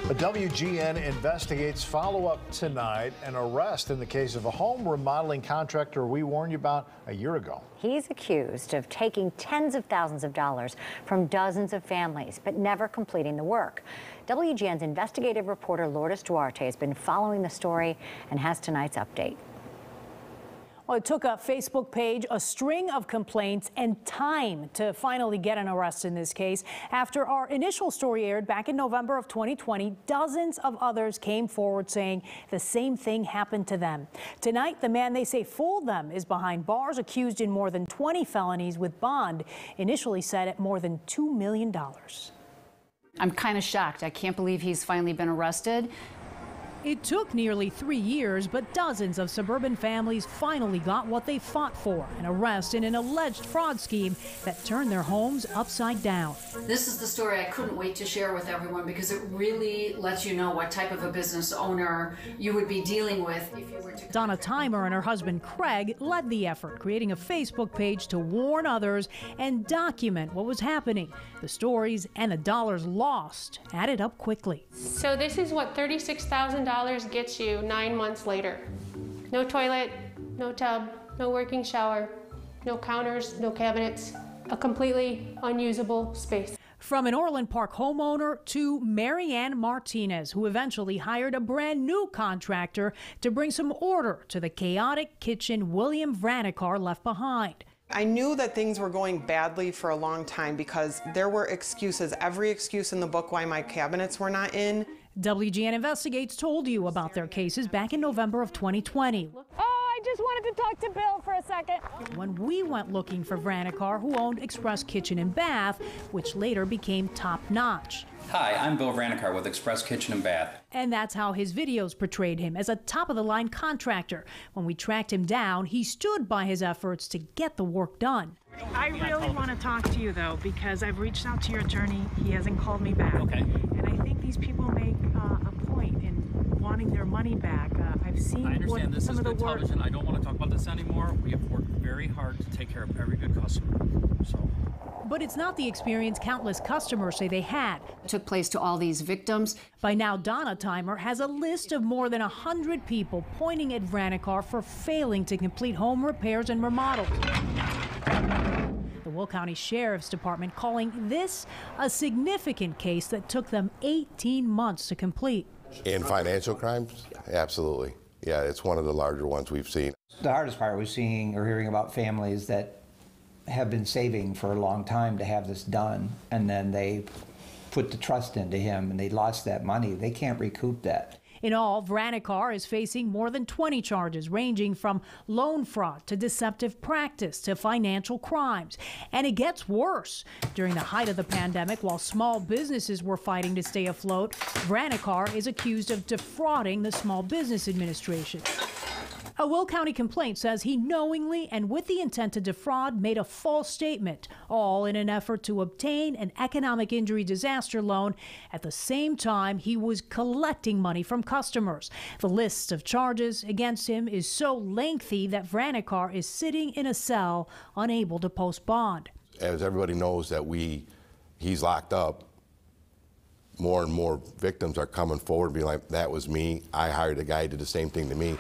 A WGN investigates follow-up tonight, an arrest in the case of a home remodeling contractor we warned you about a year ago. He's accused of taking tens of thousands of dollars from dozens of families, but never completing the work. WGN's investigative reporter Lourdes Duarte has been following the story and has tonight's update. Well, it took a Facebook page, a string of complaints, and time to finally get an arrest in this case. After our initial story aired back in November of 2020, dozens of others came forward saying the same thing happened to them. Tonight, the man they say fooled them is behind bars, accused in more than 20 felonies with bond initially set at more than $2 million. I'm kind of shocked. I can't believe he's finally been arrested. It took nearly 3 years, but dozens of suburban families finally got what they fought for, an arrest in an alleged fraud scheme that turned their homes upside down. This is the story I couldn't wait to share with everyone because it really lets you know what type of a business owner you would be dealing with if you were to... Donna Timer and her husband Craig led the effort, creating a Facebook page to warn others and document what was happening. The stories and the dollars lost added up quickly. So this is what $36,000 gets you 9 months later. No toilet, no tub, no working shower, no counters, no cabinets, a completely unusable space. From an Orland Park homeowner to Marianne Martinez, who eventually hired a brand new contractor to bring some order to the chaotic kitchen William Vranecar left behind. I knew that things were going badly for a long time because there were excuses, every excuse in the book why my cabinets were not in. WGN Investigates told you about their cases back in November of 2020. Oh, I just wanted to talk to Bill for a second. When we went looking for Vranecar, who owned Express Kitchen and Bath, which later became Top Notch. Hi, I'm Bill Vranecar with Express Kitchen and Bath. And that's how his videos portrayed him, as a top-of-the-line contractor. When we tracked him down, he stood by his efforts to get the work done. I really want to talk to you, though, because I've reached out to your attorney. He hasn't called me back. Okay. And I think these people make a point in wanting their money back. I've seen I understand this some is of the good work. television. I don't want to talk about this anymore. We have worked very hard to take care of every good customer. But it's not the experience countless customers say they had. It took place to all these victims. By now, Donna Timer has a list of more than 100 people pointing at Vranecar for failing to complete home repairs and remodels. The Will County Sheriff's Department calling this a significant case that took them 18 months to complete. In financial crimes? Absolutely. Yeah, it's one of the larger ones we've seen. The hardest part was seeing or hearing about families that have been saving for a long time to have this done, and then they put the trust into him and they lost that money. They can't recoup that. In all, Vranecar is facing more than 20 charges, ranging from loan fraud to deceptive practice to financial crimes. And it gets worse. During the height of the pandemic, while small businesses were fighting to stay afloat, Vranecar is accused of defrauding the Small Business Administration. A Will County complaint says he knowingly and with the intent to defraud made a false statement, all in an effort to obtain an economic injury disaster loan. At the same time, he was collecting money from customers. The list of charges against him is so lengthy that Vranecar is sitting in a cell, unable to post bond. As everybody knows that he's locked up, more and more victims are coming forward and being like, that was me. I hired a guy who did the same thing to me.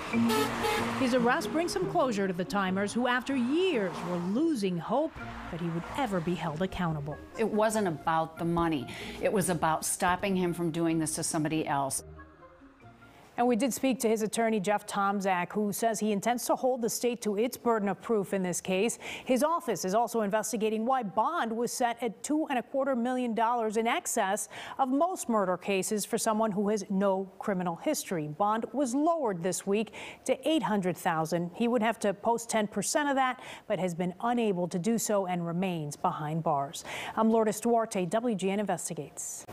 His arrest brings some closure to the Timers, who after years were losing hope that he would ever be held accountable. It wasn't about the money. It was about stopping him from doing this to somebody else. And we did speak to his attorney, Jeff Tomczak, who says he intends to hold the state to its burden of proof in this case. His office is also investigating why bond was set at $2.25 million, in excess of most murder cases for someone who has no criminal history. Bond was lowered this week to $800,000. He would have to post 10% of that, but has been unable to do so and remains behind bars. I'm Lourdes Duarte, WGN Investigates.